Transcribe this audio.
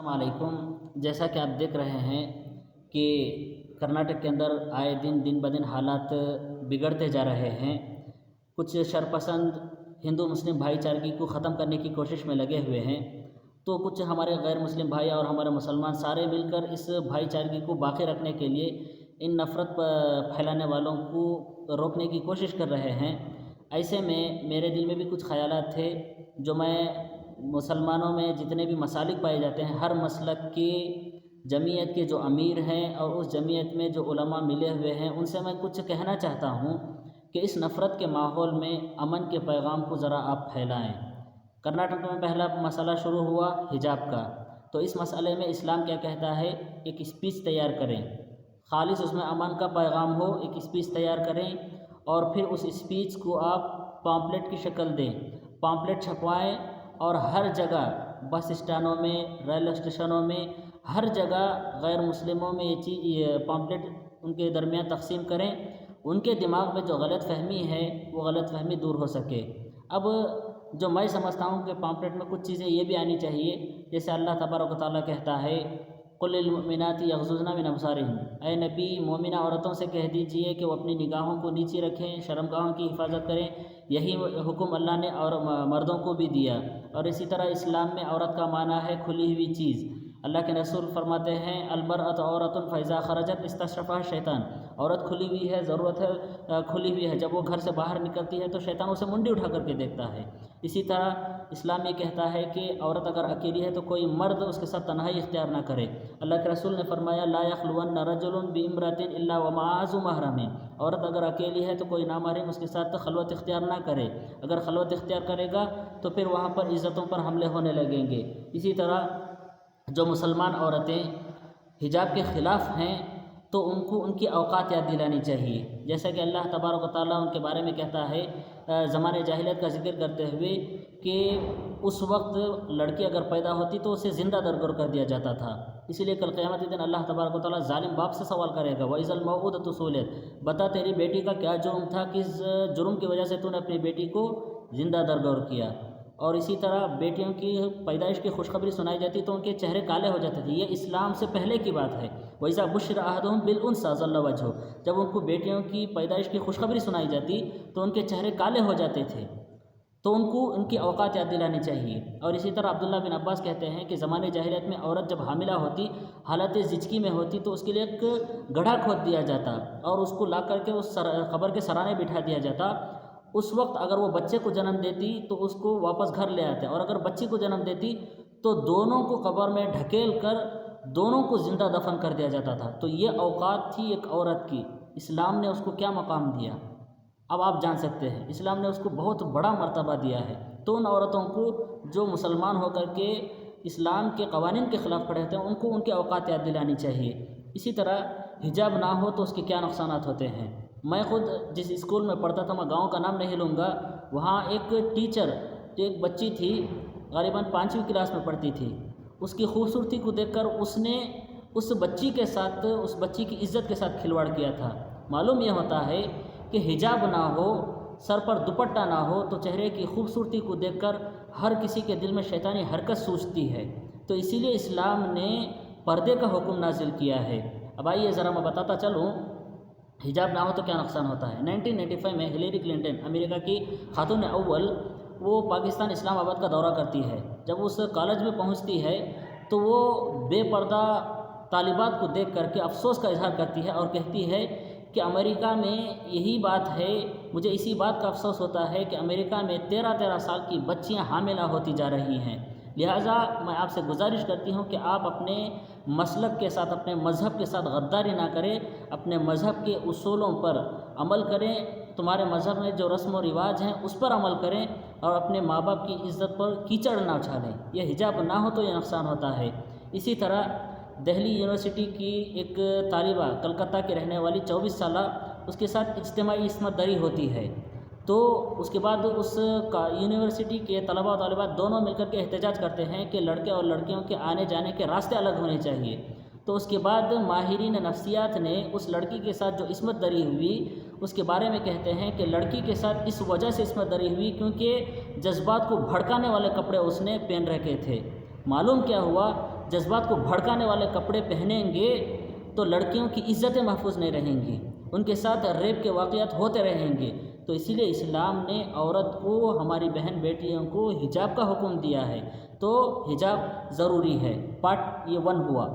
السلام علیکم۔ جیسا کہ آپ دیکھ رہے ہیں کہ کرناٹک کے اندر آئے دن بدن حالات بگڑتے جا رہے ہیں۔ کچھ شرپسند ہندو مسلم بھائی چارگی کو ختم کرنے کی کوشش میں لگے ہوئے ہیں، تو کچھ ہمارے غیر مسلم بھائی اور ہمارے مسلمان سارے مل کر اس بھائی چارگی کو باقی رکھنے کے لیے ان نفرت پھیلانے والوں کو روکنے کی کوشش کر رہے ہیں۔ ایسے میں میرے دل میں بھی کچھ خیالات تھے جو میں مسلمانوں میں جتنے بھی مسالک پائے جاتے ہیں، ہر مسلک کی جمعیت کے جو امیر ہیں اور اس جمعیت میں جو علماء ملے ہوئے ہیں، ان سے میں کچھ کہنا چاہتا ہوں کہ اس نفرت کے ماحول میں امن کے پیغام کو ذرا آپ پھیلائیں۔ کرناٹک میں پہلا مسئلہ شروع ہوا حجاب کا، تو اس مسئلے میں اسلام کیا کہتا ہے؟ ایک اسپیچ تیار کریں، خالص اس میں امن کا پیغام ہو، ایک اسپیچ تیار کریں اور پھر اس اسپیچ کو آپ پامپلیٹ کی شکل دیں، پامپلیٹ چھپوائیں اور ہر جگہ بس اسٹانوں میں، ریلوے اسٹیشنوں میں، ہر جگہ غیر مسلموں میں یہ پامپلیٹ ان کے درمیان تقسیم کریں، ان کے دماغ میں جو غلط فہمی ہے وہ غلط فہمی دور ہو سکے۔ اب جو میں سمجھتا ہوں کہ پامپلیٹ میں کچھ چیزیں یہ بھی آنی چاہیے، جیسے اللہ تبارک و تعالیٰ کہتا ہے قل للمؤمنات یغضضن من ابصارهن، اے نبی مومنہ عورتوں سے کہہ دیجئے کہ وہ اپنی نگاہوں کو نیچے رکھیں، شرمگاہوں کی حفاظت کریں۔ یہی حکم اللہ نے اور مردوں کو بھی دیا، اور اسی طرح اسلام میں عورت کا معنی ہے کھلی ہوئی چیز۔ اللہ کے رسول فرماتے ہیں المرأۃ عورۃ فاذا خرجت استشرفها الشیطان، عورت کھلی ہوئی ہے، ضرورت ہے کھلی ہوئی ہے، جب وہ گھر سے باہر نکلتی ہے تو شیطان اسے منڈی اٹھا کر کے دیکھتا ہے۔ اسی طرح اسلام یہ کہتا ہے کہ عورت اگر اکیلی ہے تو کوئی مرد اس کے ساتھ تنہائی اختیار نہ کرے۔ اللہ کے رسول نے فرمایا لا یخلون رجل بامرأۃ الا ومعها ذو محرم، عورت اگر اکیلی ہے تو کوئی نامحرم اس کے ساتھ خلوت اختیار نہ کرے، اگر خلوت اختیار کرے گا تو پھر وہاں پر عزتوں پر حملے ہونے لگیں گے۔ اسی طرح جو مسلمان عورتیں حجاب کے خلاف ہیں تو ان کو ان کی اوقات یاد دلانی چاہیے، جیسا کہ اللہ تبارک و تعالیٰ ان کے بارے میں کہتا ہے زمانے جاہلیت کا ذکر کرتے ہوئے کہ اس وقت لڑکی اگر پیدا ہوتی تو اسے زندہ درگور کر دیا جاتا تھا، اسی لیے کل قیامت کے دن اللہ تبارک و تعالیٰ ظالم باپ سے سوال کرے گا وَإِذَا الْمَوْءُودَةُ سُئِلَتْ، بتا تیری بیٹی کا کیا جرم تھا، کس جرم کی وجہ سے تو نے اپنی بیٹی کو زندہ درگور کیا۔ اور اسی طرح بیٹیوں کی پیدائش کی خوشخبری سنائی جاتی تو ان کے چہرے کالے ہو جاتے تھے، یہ اسلام سے پہلے کی بات ہے۔ وَإِذَا بُشِّرَ أَحَدُهُم بِالْأُنثىٰ ظَلَّ وَجْهُهُ، جب ان کو بیٹیوں کی پیدائش کی خوشخبری سنائی جاتی تو ان کے چہرے کالے ہو جاتے تھے، تو ان کو ان کی اوقات یاد دلانی چاہیے۔ اور اسی طرح عبداللہ بن عباس کہتے ہیں کہ زمانے جاہلیت میں عورت جب حاملہ ہوتی، حالت زچگی میں ہوتی تو اس کے لیے ایک گڑھا کھود دیا جاتا اور اس کو لا کر کے اس قبر کے سرانے بٹھا دیا جاتا۔ اس وقت اگر وہ بچے کو جنم دیتی تو اس کو واپس گھر لے آتے، اور اگر بچی کو جنم دیتی تو دونوں کو قبر میں ڈھکیل کر دونوں کو زندہ دفن کر دیا جاتا تھا۔ تو یہ اوقات تھی ایک عورت کی، اسلام نے اس کو کیا مقام دیا اب آپ جان سکتے ہیں، اسلام نے اس کو بہت بڑا مرتبہ دیا ہے۔ تو ان عورتوں کو جو مسلمان ہو کر کے اسلام کے قوانین کے خلاف کھڑے ہوتے ہیں ان کو ان کے اوقات یاد دلانی چاہیے۔ اسی طرح حجاب نہ ہو تو اس کے کیا نقصانات ہوتے ہیں۔ میں خود جس اسکول میں پڑھتا تھا، میں گاؤں کا نام نہیں لوں گا، وہاں ایک ٹیچر جو ایک بچی تھی غالباً 5ویں کلاس میں پڑھتی تھی، اس کی خوبصورتی کو دیکھ کر اس نے اس بچی کے ساتھ، اس بچی کی عزت کے ساتھ کھلواڑ کیا تھا۔ معلوم یہ ہوتا ہے کہ حجاب نہ ہو، سر پر دوپٹہ نہ ہو تو چہرے کی خوبصورتی کو دیکھ کر ہر کسی کے دل میں شیطانی حرکت سوچتی ہے، تو اسی لیے اسلام نے پردے کا حکم نازل کیا ہے۔ اب آئیے ذرا میں بتاتا چلوں حجاب نہ ہو تو کیا نقصان ہوتا ہے۔ 1995 میں ہلیری کلنٹن، امریکہ کی خاتون اول، وہ پاکستان اسلام آباد کا دورہ کرتی ہے۔ جب اس کالج میں پہنچتی ہے تو وہ بے پردہ طالبات کو دیکھ کر کے افسوس کا اظہار کرتی ہے اور کہتی ہے کہ امریکہ میں یہی بات ہے، مجھے اسی بات کا افسوس ہوتا ہے کہ امریکہ میں 13 سال کی بچیاں حاملہ ہوتی جا رہی ہیں۔ لہٰذا میں آپ سے گزارش کرتی ہوں کہ آپ اپنے مسلک کے ساتھ، اپنے مذہب کے ساتھ غداری نہ کریں، اپنے مذہب کے اصولوں پر عمل کریں، تمہارے مذہب میں جو رسم و رواج ہیں اس پر عمل کریں، اور اپنے ماں باپ کی عزت پر کیچڑ نہ اچھالیں۔ یہ حجاب نہ ہو تو یہ نقصان ہوتا ہے۔ اسی طرح دہلی یونیورسٹی کی ایک طالبہ، کلکتہ کی رہنے والی 24 سالہ، اس کے ساتھ اجتماعی عصمت دری ہوتی ہے، تو اس کے بعد اس یونیورسٹی کے طلباء و طالبات دونوں مل کر کے احتجاج کرتے ہیں کہ لڑکے اور لڑکیوں کے آنے جانے کے راستے الگ ہونے چاہیے۔ تو اس کے بعد ماہرین نفسیات نے اس لڑکی کے ساتھ جو عصمت دری ہوئی اس کے بارے میں کہتے ہیں کہ لڑکی کے ساتھ اس وجہ سے عصمت دری ہوئی کیونکہ جذبات کو بھڑکانے والے کپڑے اس نے پہن رکھے تھے۔ معلوم کیا ہوا، جذبات کو بھڑکانے والے کپڑے پہنیں گے تو لڑکیوں کی عزتیں محفوظ نہیں رہیں گی، ان کے ساتھ ریپ کے واقعات ہوتے رہیں گے۔ تو اسی لیے اسلام نے عورت کو، ہماری بہن بیٹیوں کو حجاب کا حکم دیا ہے، تو حجاب ضروری ہے۔ پارٹ یہ 1 ہوا۔